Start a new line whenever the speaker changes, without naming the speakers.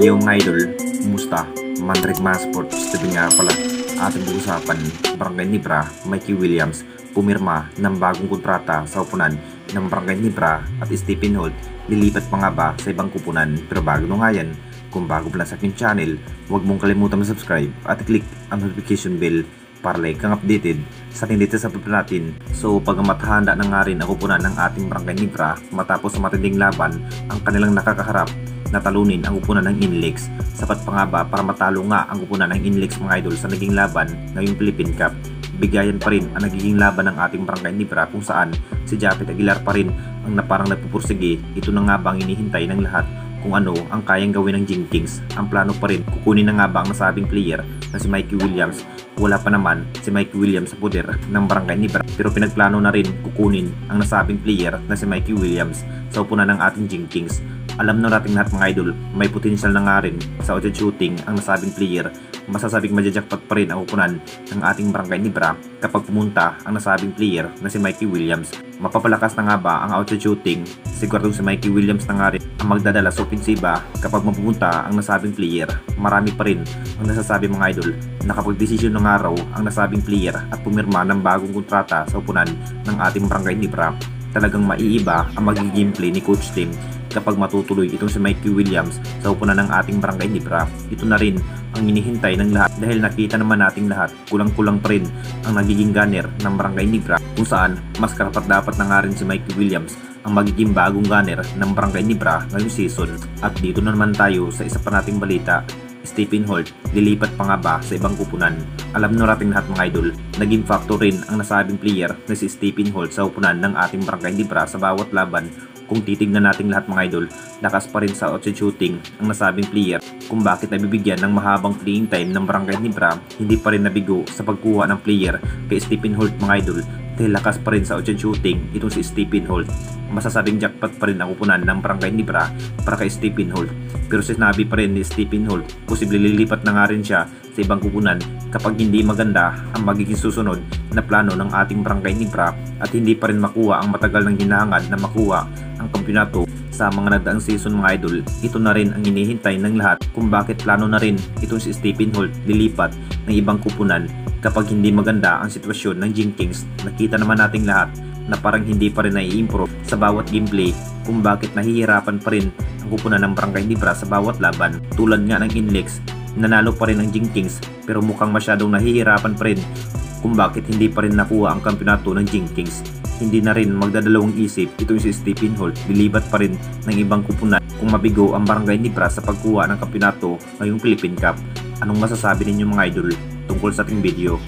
Yung mga idol, kumusta? Mandrake Sports, sabi nga pala, ating pag-usapan, Barangay Nibra, Mikey Williams, pumirma ng bagong kontrata sa upunan ng Barangay Nibra at Stephen Holt, lilipat pa nga ba sa ibang kupunan? Pero bago nung nga yan, kung bago pa lang sa aking channel, huwag mong kalimutan mag-subscribe at i-click ang notification bell para like kang updated sa ating dito sa upload natin. So pagkamatahanda na nga rin ang kupunan ng ating Barangay Nibra matapos sa matinding laban ang kanilang nakakaharap na talunin ang upunan ng Inlex. Sapat pa nga ba para matalo nga ang upunan ng Inlex mga idol sa naging laban ngayong Philippine Cup? Bigayan pa rin ang nagiging laban ng ating Barangay Nibra kung saan si Japet Aguilar pa rin ang naparang nagpupursige. Ito na nga ba ang hinihintay ng lahat kung ano ang kayang gawin ng Gym Kings? Ang plano pa rin, kukunin na nga ba ang nasabing player na si Mikey Williams? Wala pa naman si Mikey Williams sa poder ng Barangay Nibra, pero pinagplano na rin kukunin ang nasabing player na si Mikey Williams sa upunan ng ating Gym Kings. Alam na natin lahat mga idol, may potensyal na nga rin sa outlet shooting ang nasabing player. Masasabing majajakpat pa rin ang upunan ng ating Barangay Nibra kapag pumunta ang nasabing player na si Mikey Williams. Mapapalakas na nga ba ang outlet shooting? Siguradong si Mikey Williams na nga rin ang magdadala sa opensiba kapag mapupunta ang nasabing player. Marami pa rin ang nasasabi mga idol na kapag desisyon ng araw ang nasabing player at pumirma ng bagong kontrata sa upunan ng ating Barangay Nibra, talagang maiiba ang magiging gameplay ni Coach Tim kapag matutuloy itong si Mikey Williams sa upunan ng ating Barangay Nibra. Ito na rin ang hinihintay ng lahat dahil nakita naman nating lahat kulang-kulang pa rin ang nagiging gunner ng Barangay Nibra kung saan mas karapat-dapat na nga rin si Mikey Williams ang magiging bagong gunner ng Barangay Nibra ngayong season. At dito na naman tayo sa isa pa nating balita, Stephen Holt, lilipat pa nga ba sa ibang kupunan? Alam nyo natin lahat mga idol, naging factor rin ang nasabing player na si Stephen Holt sa upunan ng ating Barangay Nibra sa bawat laban. Kung titignan natin lahat mga idol, lakas pa rin sa outlet shooting ang nasabing player. Kung bakit nabibigyan ng mahabang playing time ng Barangay Nibra, hindi pa rin nabigo sa pagkuha ng player kay Stephen Holt mga idol dahil lakas pa rin sa outlet shooting itong si Stephen Holt. Masasabing jackpot pa rin ang upunan ng Barangay Nibra para kay Stephen Holt. Pero sinabi pa rin ni Stephen Holt, posible lilipat na nga rin siya sa ibang kupunan kapag hindi maganda ang magiging susunod na plano ng ating Barangay Nibra at hindi pa rin makuha ang matagal ng hinahangad na makuha ang kampyonato sa mga nagdaang season mga idol. Ito na rin ang hinihintay ng lahat kung bakit plano na rin itong si Stephen Holt lilipat ng ibang kupunan kapag hindi maganda ang sitwasyon ng Gym Kings. Nakita naman nating lahat na parang hindi pa rin nai-improve sa bawat gameplay kung bakit nahihirapan pa rin ang kupunan ng Barangay Nibra sa bawat laban. Tulad nga ng Inlex, nanalo pa rin ang Gym Kings pero mukhang masyadong nahihirapan pa rin kung bakit hindi pa rin nakuha ang kampyonato ng Gym Kings. Hindi na rin magdadalawang isip itong si Stephen Holt, lilipat pa rin ng ibang kupunan kung mabigo ang Barangay Nibra sa pagkuha ng kampyonato ngayong Philippine Cup. Anong masasabi ninyo mga idol tungkol sa ating video?